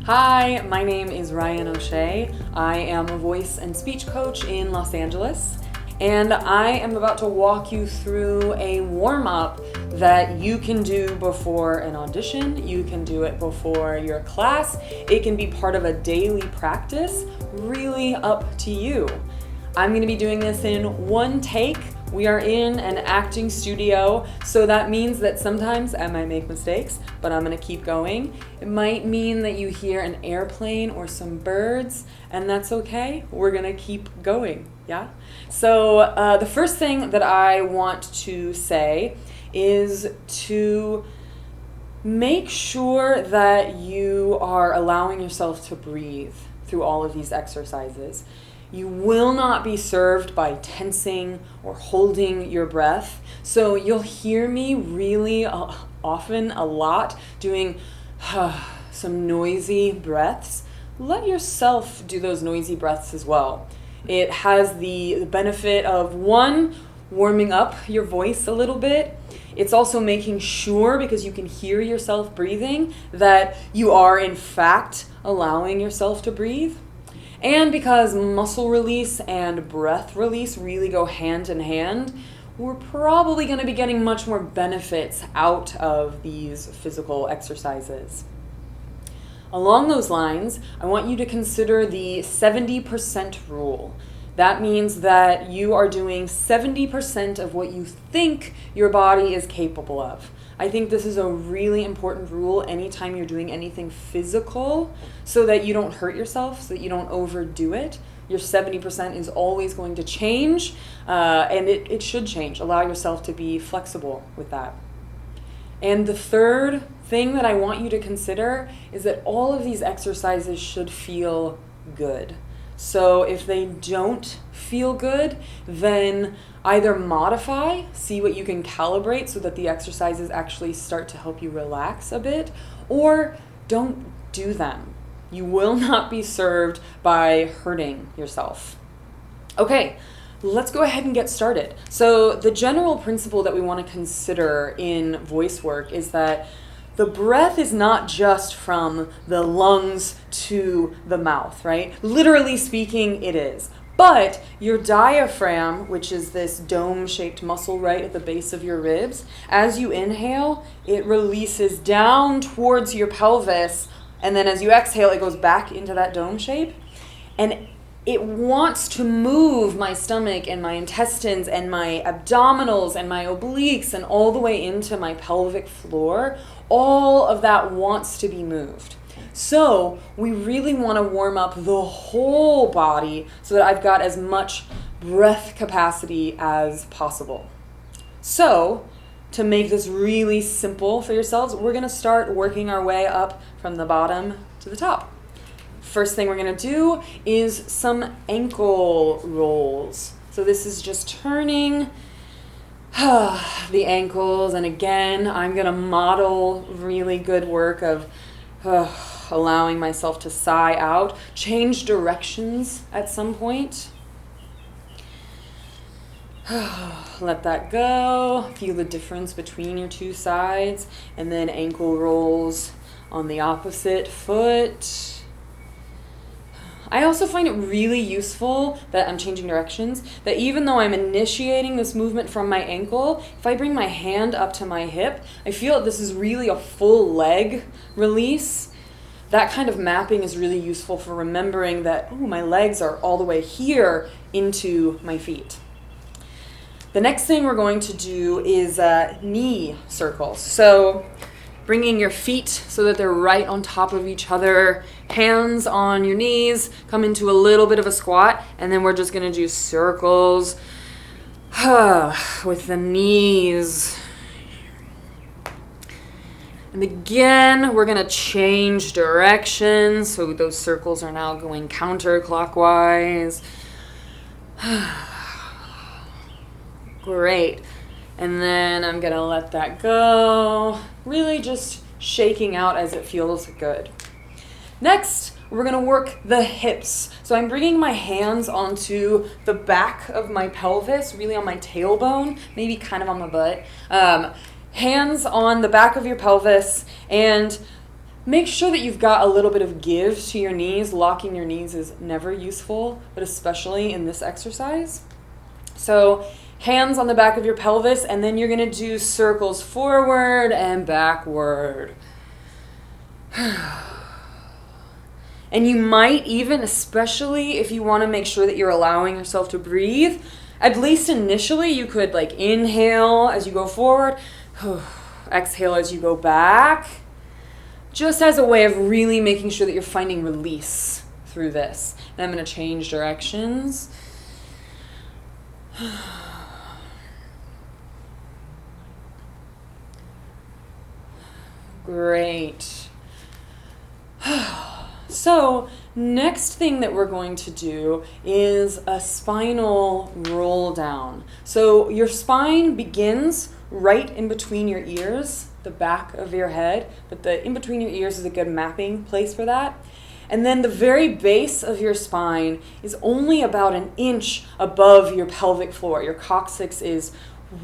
Hi, my name is Ryan O'Shea. I am a voice and speech coach in Los Angeles, and I am about to walk you through a warm-up that you can do before an audition. You can do it before your class. It can be part of a daily practice, really up to you. I'm going to be doing this in one take. We are in an acting studio, so that means that sometimes I might make mistakes, but I'm going to keep going. It might mean that you hear an airplane or some birds, and that's okay. We're going to keep going, yeah? So the first thing that I want to say is to make sure that you are allowing yourself to breathe through all of these exercises. You will not be served by tensing or holding your breath. So you'll hear me really often, a lot, doing some noisy breaths. Let yourself do those noisy breaths as well. It has the benefit of, one, warming up your voice a little bit. It's also making sure, because you can hear yourself breathing, that you are in fact allowing yourself to breathe. And because muscle release and breath release really go hand in hand, we're probably going to be getting much more benefits out of these physical exercises. Along those lines, I want you to consider the 70% rule. That means that you are doing 70% of what you think your body is capable of. I think this is a really important rule anytime you're doing anything physical, so that you don't hurt yourself, so that you don't overdo it. Your 70% is always going to change, and it should change. Allow yourself to be flexible with that. And the third thing that I want you to consider is that all of these exercises should feel good. So if they don't feel good, then either modify, see what you can calibrate so that the exercises actually start to help you relax a bit, or don't do them. You will not be served by hurting yourself. Okay, let's go ahead and get started. So the general principle that we want to consider in voice work is that the breath is not just from the lungs to the mouth, right? Literally speaking, it is. But your diaphragm, which is this dome-shaped muscle right at the base of your ribs, as you inhale, it releases down towards your pelvis, and then as you exhale, it goes back into that dome shape. And it wants to move my stomach and my intestines and my abdominals and my obliques and all the way into my pelvic floor. All of that wants to be moved. So we really want to warm up the whole body so that I've got as much breath capacity as possible. So to make this really simple for yourselves, we're going to start working our way up from the bottom to the top. First thing we're going to do is some ankle rolls. So this is just turning the ankles, and again, I'm going to model really good work of allowing myself to sigh out, change directions at some point. Let that go. Feel the difference between your two sides, and then ankle rolls on the opposite foot. I also find it really useful that I'm changing directions, that even though I'm initiating this movement from my ankle, if I bring my hand up to my hip, I feel this is really a full leg release. That kind of mapping is really useful for remembering that, oh, my legs are all the way here into my feet. The next thing we're going to do is knee circles. So bringing your feet so that they're right on top of each other, hands on your knees, come into a little bit of a squat, and then we're just going to do circles with the knees. And again, we're going to change directions, so those circles are now going counterclockwise. Great. And then I'm going to let that go, really just shaking out as it feels good. Next, we're going to work the hips. So I'm bringing my hands onto the back of my pelvis, really on my tailbone, maybe kind of on my butt. Hands on the back of your pelvis, and Make sure that you've got a little bit of give to your knees. Locking your knees is never useful, but especially in this exercise. So hands on the back of your pelvis, and then you're going to do circles forward and backward. And you might even, especially if you want to make sure that you're allowing yourself to breathe, at least initially you could like inhale as you go forward, exhale as you go back, just as a way of really making sure that you're finding release through this. And I'm going to change directions. Great. So, next thing that we're going to do is a spinal roll down. So your spine begins right in between your ears, the back of your head, but the in between your ears is a good mapping place for that. And then the very base of your spine is only about an inch above your pelvic floor. Your coccyx is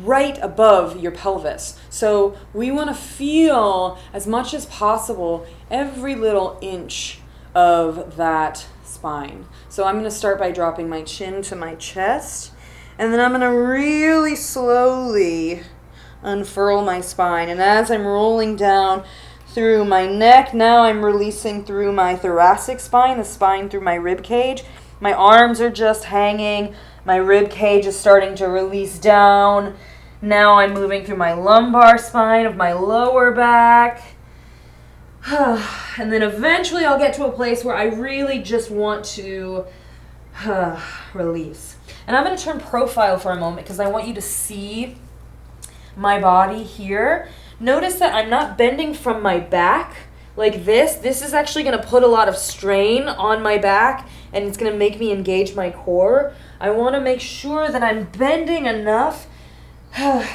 right above your pelvis. So we want to feel as much as possible every little inch of that spine. So I'm going to start by dropping my chin to my chest, and then I'm going to really slowly unfurl my spine. And as I'm rolling down through my neck, now I'm releasing through my thoracic spine, the spine through my rib cage. My arms are just hanging. My rib cage is starting to release down. Now I'm moving through my lumbar spine of my lower back. And then eventually I'll get to a place where I really just want to release. And I'm going to turn profile for a moment because I want you to see my body here. Notice that I'm not bending from my back like this. This is actually going to put a lot of strain on my back, and it's going to make me engage my core. I want to make sure that I'm bending enough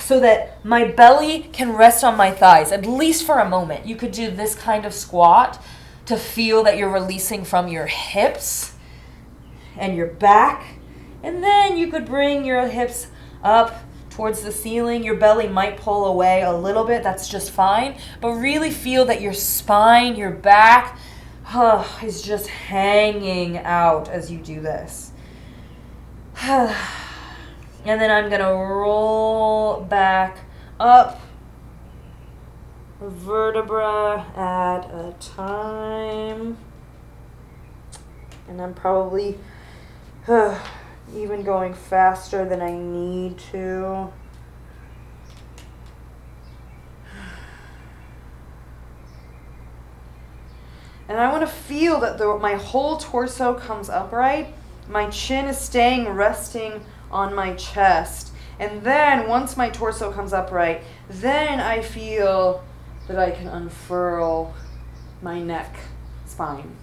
so that my belly can rest on my thighs, at least for a moment. You could do this kind of squat to feel that you're releasing from your hips and your back. And then you could bring your hips up towards the ceiling. Your belly might pull away a little bit. That's just fine. But really feel that your spine, your back, is just hanging out as you do this. And then I'm going to roll back up, vertebra at a time. And I'm probably even going faster than I need to. And I want to feel that my whole torso comes upright. My chin is staying resting on my chest. And then once my torso comes upright, then I feel that I can unfurl my neck spine.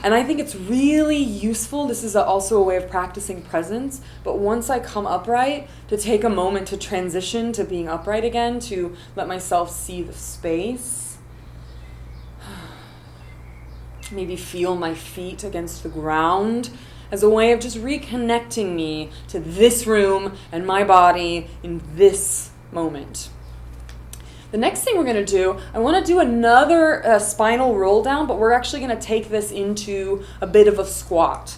And I think it's really useful. This is also a way of practicing presence. But once I come upright, to take a moment to transition to being upright again, to let myself see the space. Maybe feel my feet against the ground as a way of just reconnecting me to this room and my body in this moment. The next thing we're going to do, I want to do another spinal roll down, but we're actually going to take this into a bit of a squat.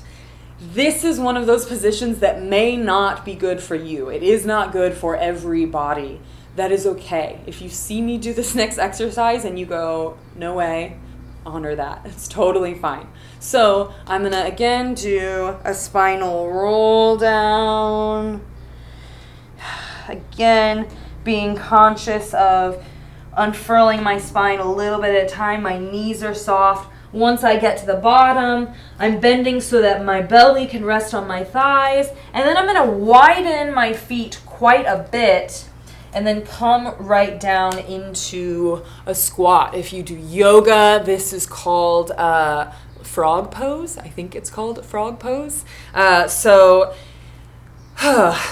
This is one of those positions that may not be good for you. It is not good for everybody. That is okay. If you see me do this next exercise and you go, no way, honor that. It's totally fine. So I'm going to again do a spinal roll down. Again, being conscious of unfurling my spine a little bit at a time. My knees are soft. Once I get to the bottom, I'm bending so that my belly can rest on my thighs. And then I'm going to widen my feet quite a bit and then come right down into a squat. If you do yoga, this is called frog pose. I think it's called frog pose.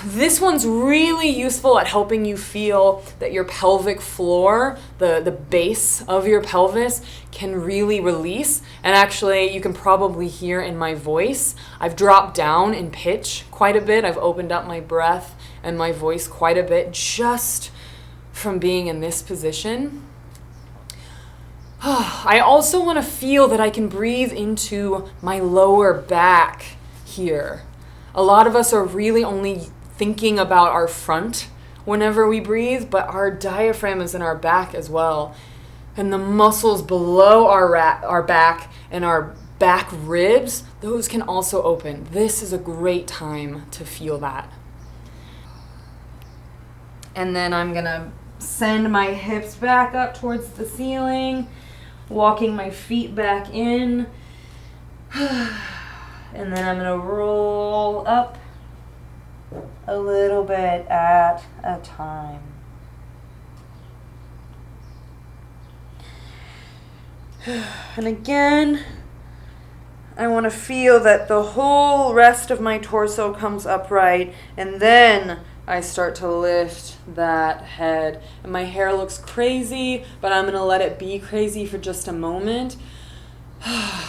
This one's really useful at helping you feel that your pelvic floor, the base of your pelvis, can really release. And actually, you can probably hear in my voice, I've dropped down in pitch quite a bit. I've opened up my breath and my voice quite a bit just from being in this position. I also want to feel that I can breathe into my lower back here. A lot of us are really only thinking about our front whenever we breathe, but our diaphragm is in our back as well. And the muscles below our back and our back ribs, those can also open. This is a great time to feel that. And then I'm gonna send my hips back up towards the ceiling, walking my feet back in. And then I'm gonna roll up a little bit at a time. And again, I want to feel that the whole rest of my torso comes upright, and then I start to lift that head. And my hair looks crazy, but I'm going to let it be crazy for just a moment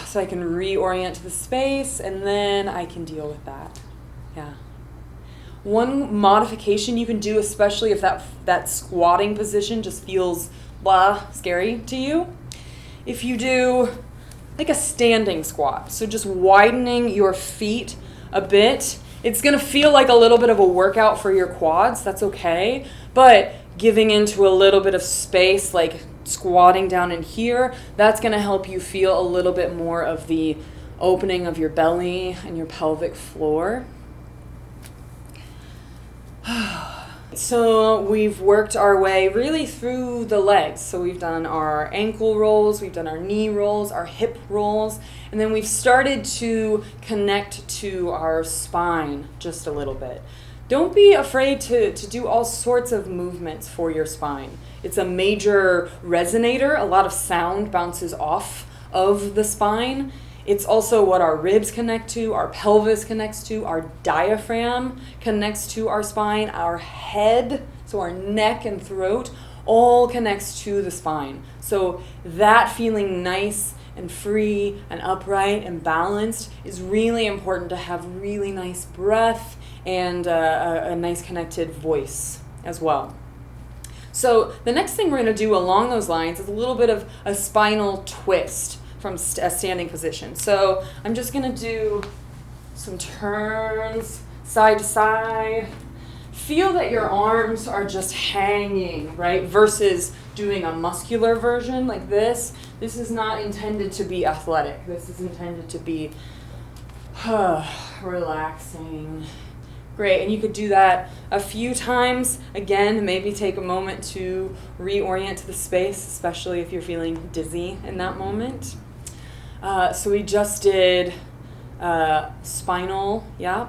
so I can reorient to the space, and then I can deal with that. Yeah. One modification you can do, especially if that squatting position just feels scary to you, if you do like a standing squat, so just widening your feet a bit, it's going to feel like a little bit of a workout for your quads. That's okay, but giving into a little bit of space, like squatting down in here, that's going to help you feel a little bit more of the opening of your belly and your pelvic floor. So we've worked our way really through the legs. So we've done our ankle rolls, we've done our knee rolls, our hip rolls, and then we've started to connect to our spine just a little bit. Don't be afraid to do all sorts of movements for your spine. It's a major resonator. A lot of sound bounces off of the spine. It's also what our ribs connect to, our pelvis connects to, our diaphragm connects to our spine, our head, so our neck and throat, all connects to the spine. So that feeling nice and free and upright and balanced is really important to have really nice breath and a nice connected voice as well. So the next thing we're going to do along those lines is a little bit of a spinal twist from a standing position. So I'm just going to do some turns side to side. Feel that your arms are just hanging, right? Versus doing a muscular version like this. This is not intended to be athletic. This is intended to be relaxing. Great, and you could do that a few times. Again, maybe take a moment to reorient to the space, especially if you're feeling dizzy in that moment. So we just did spinal, yeah.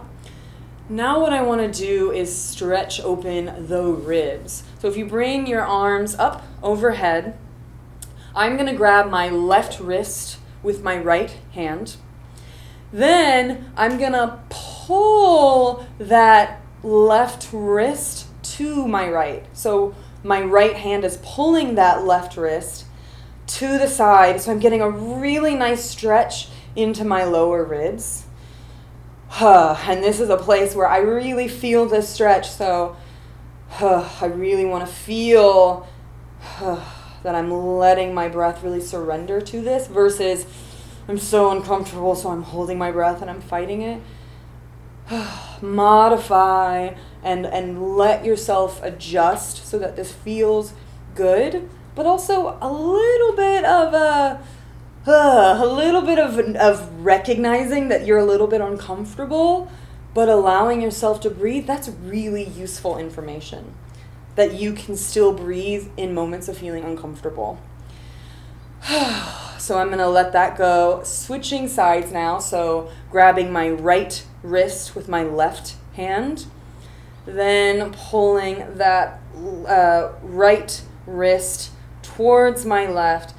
Now what I want to do is stretch open the ribs. So if you bring your arms up overhead, I'm going to grab my left wrist with my right hand. Then I'm going to pull that left wrist to my right. So my right hand is pulling that left wrist to the side. So I'm getting a really nice stretch into my lower ribs. And this is a place where I really feel this stretch. So I really want to feel that I'm letting my breath really surrender to this versus I'm so uncomfortable, so I'm holding my breath and I'm fighting it. Modify and let yourself adjust so that this feels good, but also a little bit of recognizing that you're a little bit uncomfortable, but allowing yourself to breathe. That's really useful information, that you can still breathe in moments of feeling uncomfortable. So I'm going to let that go. Switching sides now. So grabbing my right wrist with my left hand. Then pulling that right wrist towards my left.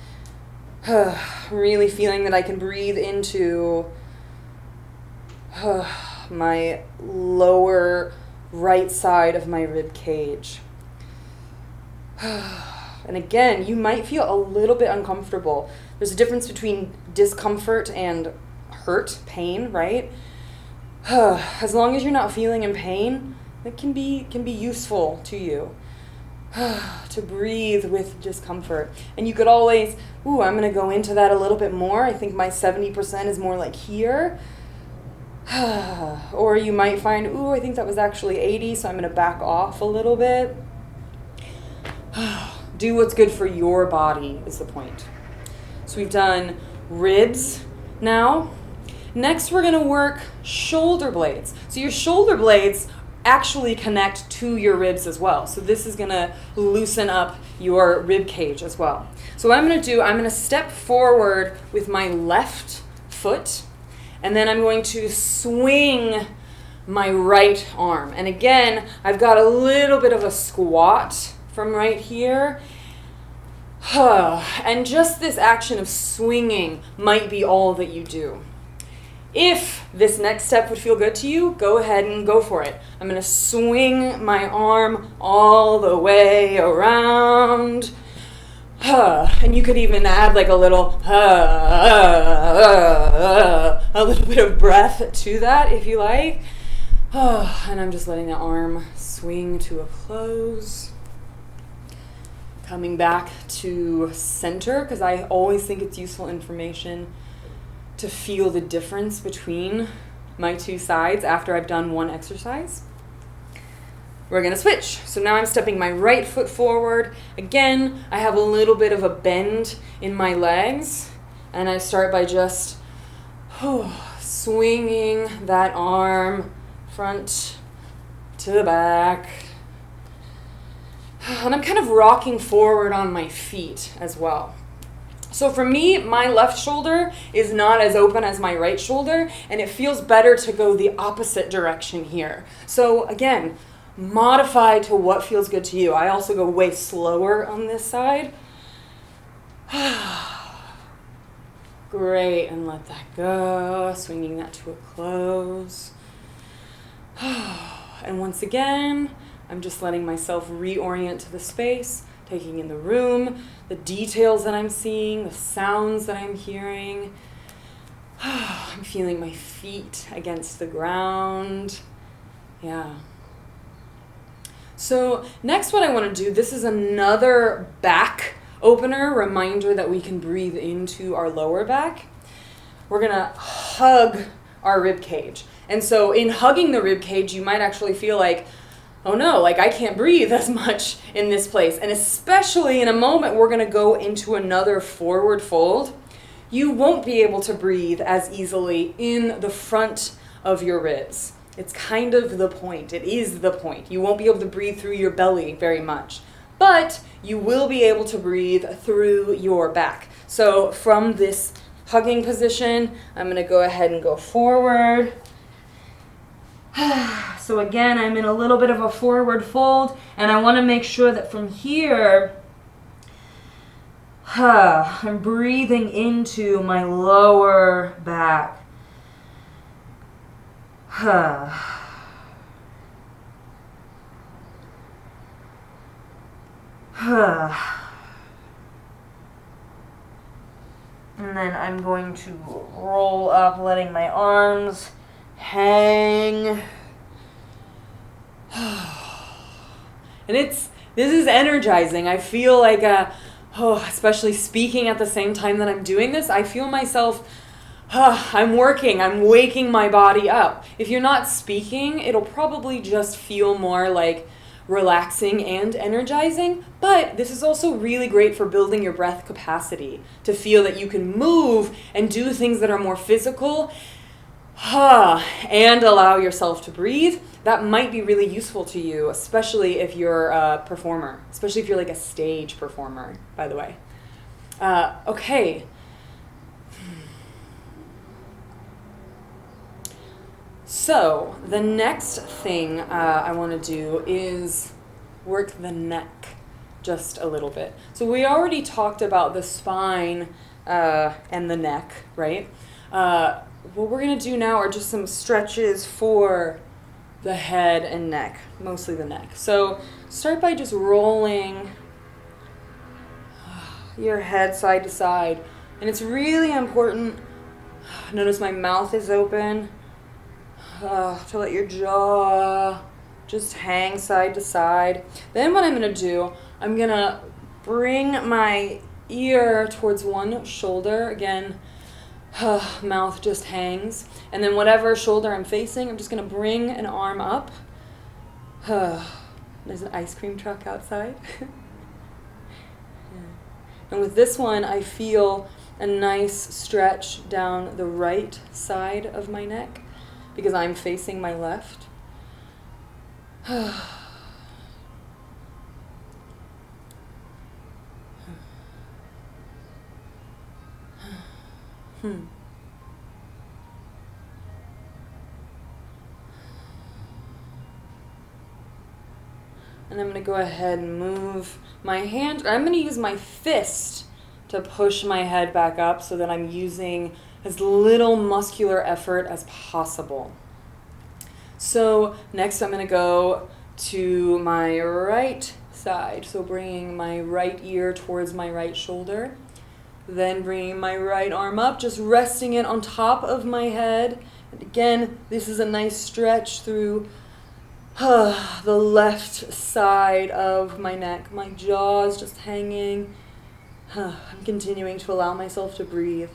Really feeling that I can breathe into my lower right side of my rib cage. And again, you might feel a little bit uncomfortable. There's a difference between discomfort and hurt, pain, right? As long as you're not feeling in pain, it can be useful to you. to breathe with discomfort. And you could always, I'm going to go into that a little bit more. I think my 70% is more like here. Or you might find, I think that was actually 80, so I'm going to back off a little bit. Do what's good for your body is the point. So we've done ribs now. Next, we're going to work shoulder blades. So your shoulder blades actually connect to your ribs as well. So this is going to loosen up your rib cage as well. So what I'm going to do, I'm going to step forward with my left foot, and then I'm going to swing my right arm. And again, I've got a little bit of a squat from right here. And just this action of swinging might be all that you do. If this next step would feel good to you, go ahead and go for it. I'm going to swing my arm all the way around. And you could even add like a little bit of breath to that if you like. And I'm just letting the arm swing to a close. Coming back to center, because I always think it's useful information to feel the difference between my two sides after I've done one exercise. We're going to switch. So now I'm stepping my right foot forward. Again, I have a little bit of a bend in my legs, and I start by just swinging that arm front to the back. And I'm kind of rocking forward on my feet as well. So for me, my left shoulder is not as open as my right shoulder, and it feels better to go the opposite direction here. So again, modify to what feels good to you. I also go way slower on this side. Great, and let that go, swinging that to a close. And once again, I'm just letting myself reorient to the space, taking in the room, the details that I'm seeing, the sounds that I'm hearing. I'm feeling my feet against the ground. Yeah. So next what I want to do, this is another back opener, reminder that we can breathe into our lower back. We're going to hug our rib cage. And so in hugging the rib cage, you might actually feel like, oh no, like I can't breathe as much in this place. And especially in a moment, we're going to go into another forward fold. You won't be able to breathe as easily in the front of your ribs. It's kind of the point. It is the point. You won't be able to breathe through your belly very much, but you will be able to breathe through your back. So from this hugging position, I'm going to go ahead and go forward. So again, I'm in a little bit of a forward fold, and I want to make sure that from here, I'm breathing into my lower back. And then I'm going to roll up, letting my arms hang. And this is energizing. I feel like, especially speaking at the same time that I'm doing this, I feel myself, I'm waking my body up. If you're not speaking, it'll probably just feel more like relaxing and energizing, but this is also really great for building your breath capacity, to feel that you can move and do things that are more physical, and allow yourself to breathe. That might be really useful to you, especially if you're a performer, especially if you're like a stage performer, by the way. Okay. So the next thing I want to do is work the neck just a little bit. So we already talked about the spine and the neck, right? What we're going to do now are just some stretches for the head and neck, mostly the neck. So start by just rolling your head side to side. And it's really important, notice my mouth is open, to let your jaw Just hang side to side. Then what I'm going to do, I'm going to bring my ear towards one shoulder. Again, mouth just hangs. And then whatever shoulder I'm facing, I'm just going to bring an arm up. There's an ice cream truck outside. And with this one, I feel a nice stretch down the right side of my neck because I'm facing my left. And I'm going to go ahead and move my hand. I'm going to use my fist to push my head back up so that I'm using as little muscular effort as possible. So next I'm going to go to my right side. So bringing my right ear towards my right shoulder. Then bringing my right arm up, just resting it on top of my head. And again, this is a nice stretch through the left side of my neck. My jaw is just hanging. I'm continuing to allow myself to breathe.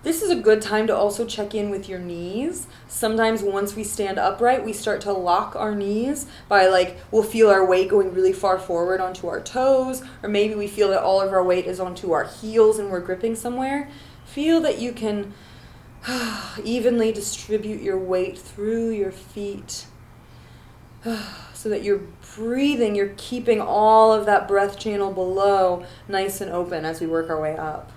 This is a good time to also check in with your knees. Sometimes once we stand upright, we start to lock our knees by we'll feel our weight going really far forward onto our toes, or maybe we feel that all of our weight is onto our heels and we're gripping somewhere. Feel that you can evenly distribute your weight through your feet so that you're breathing, you're keeping all of that breath channel below nice and open as we work our way up.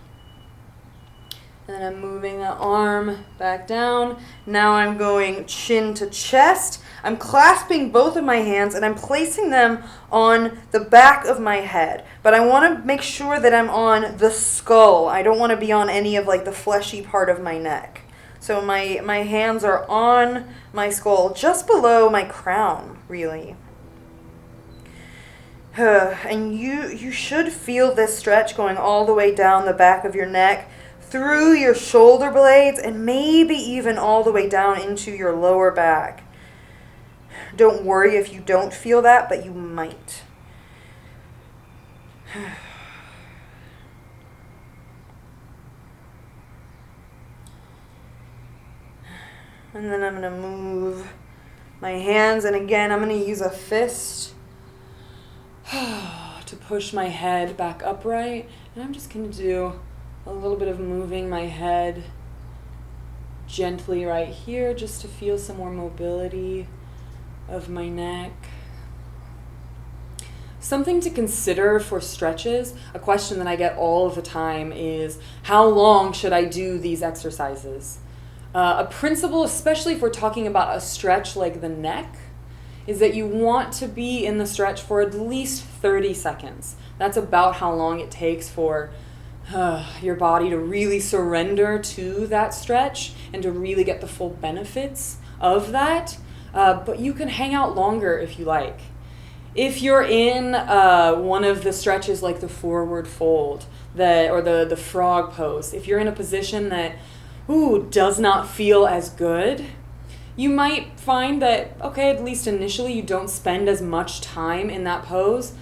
And then I'm moving the arm back down. Now I'm going chin to chest. I'm clasping both of my hands and I'm placing them on the back of my head. But I want to make sure that I'm on the skull. I don't want to be on any of the fleshy part of my neck. So my hands are on my skull, just below my crown, really. And you should feel this stretch going all the way down the back of your neck, through your shoulder blades, and maybe even all the way down into your lower back. Don't worry if you don't feel that, but you might. And then I'm going to move my hands, and again, I'm going to use a fist to push my head back upright. And I'm just going to do a little bit of moving my head gently right here just to feel some more mobility of my neck. Something to consider for stretches, a question that I get all of the time is, how long should I do these exercises? A principle, especially if we're talking about a stretch like the neck, is that you want to be in the stretch for at least 30 seconds. That's about how long it takes for your body to really surrender to that stretch and to really get the full benefits of that. But you can hang out longer if you like. If you're in one of the stretches like the forward fold or the frog pose, if you're in a position that does not feel as good, you might find that, okay, at least initially you don't spend as much time in that pose.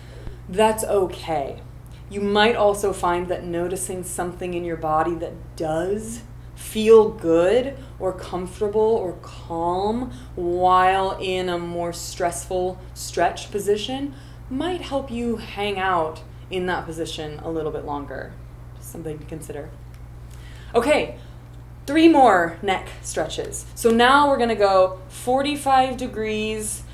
That's okay. You might also find that noticing something in your body that does feel good or comfortable or calm while in a more stressful stretch position might help you hang out in that position a little bit longer. Something to consider. Okay. 3 more neck stretches. So now we're going to go 45 degrees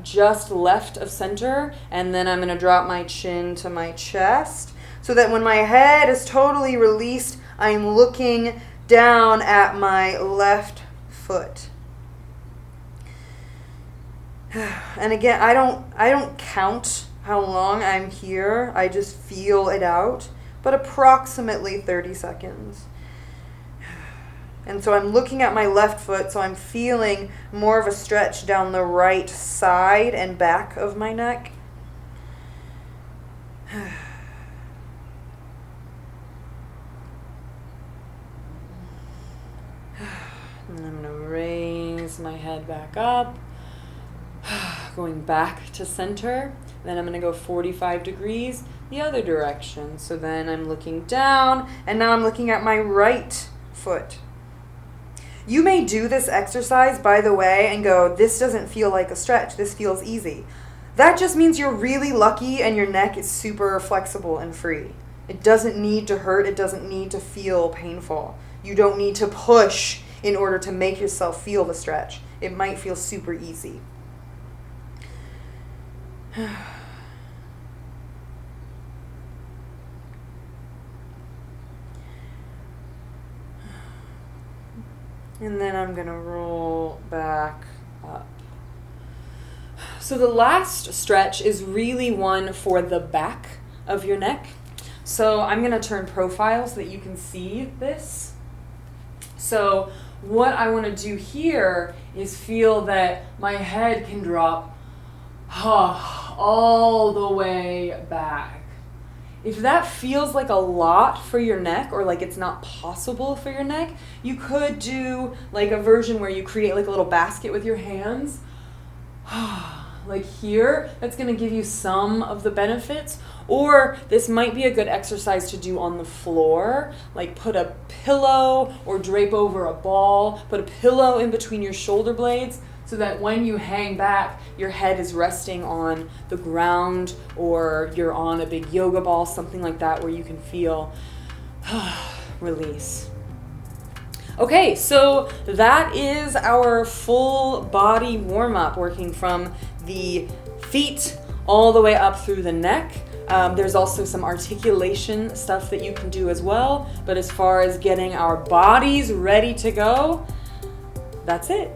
just left of center, and then I'm going to drop my chin to my chest so that when my head is totally released, I'm looking down at my left foot. And again, I don't count how long I'm here. I just feel it out, but approximately 30 seconds. And so I'm looking at my left foot, so I'm feeling more of a stretch down the right side and back of my neck. And I'm going to raise my head back up. going back to center. Then I'm going to go 45 degrees the other direction. So then I'm looking down, and now I'm looking at my right foot. You may do this exercise, by the way, and go, this doesn't feel like a stretch. This feels easy. That just means you're really lucky and your neck is super flexible and free. It doesn't need to hurt. It doesn't need to feel painful. You don't need to push in order to make yourself feel the stretch. It might feel super easy. And then I'm going to roll back up. So the last stretch is really one for the back of your neck. So I'm going to turn profile so that you can see this. So what I want to do here is feel that my head can drop all the way back. If that feels like a lot for your neck, or like it's not possible for your neck, you could do like a version where you create like a little basket with your hands. Like here, that's going to give you some of the benefits. Or this might be a good exercise to do on the floor, like put a pillow or drape over a ball, put a pillow in between your shoulder blades so that when you hang back, your head is resting on the ground, or you're on a big yoga ball, something like that, where you can feel release. Okay, so that is our full body warm-up, working from the feet all the way up through the neck. There's also some articulation stuff that you can do as well, but as far as getting our bodies ready to go, that's it.